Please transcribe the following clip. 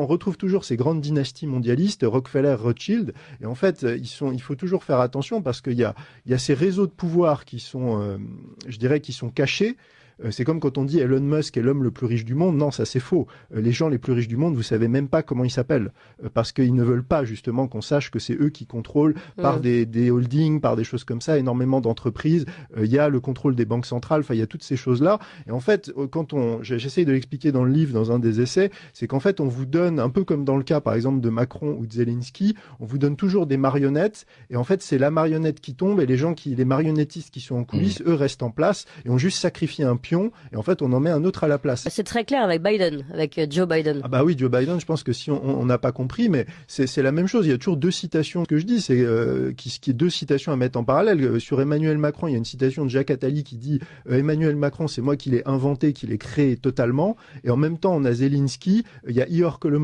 on retrouve toujours ces grandes dynasties mondialistes, Rockefeller, Rothschild. Et en fait, il faut toujours faire attention parce qu'il y a ces réseaux de pouvoir qui sont, je dirais, qui sont cachés. C'est comme quand on dit Elon Musk est l'homme le plus riche du monde. Non, ça c'est faux. Les gens les plus riches du monde, vous savez même pas comment ils s'appellent. Parce qu'ils ne veulent pas justement qu'on sache que c'est eux qui contrôlent par des holdings, par des choses comme ça, énormément d'entreprises. Il y a le contrôle des banques centrales, enfin il y a toutes ces choses-là. Et en fait, j'essaye de l'expliquer dans le livre, dans un des essais, c'est qu'en fait on vous donne, un peu comme dans le cas par exemple de Macron ou de Zelensky, on vous donne toujours des marionnettes. Et en fait c'est la marionnette qui tombe et les marionnettistes qui sont en coulisses, eux restent en place et ont juste sacrifié un pion, et en fait on en met un autre à la place. C'est très clair avec Biden, avec Joe Biden. Ah bah oui, Joe Biden, je pense que si on n'a pas compris, mais c'est la même chose. Il y a toujours deux citations que je dis, c'est qui est deux citations à mettre en parallèle. Sur Emmanuel Macron, il y a une citation de Jacques Attali qui dit Emmanuel Macron, c'est moi qui l'ai inventé, qui l'ai créé totalement. Et en même temps, on a Zelensky, il y a Ihor Kolomowski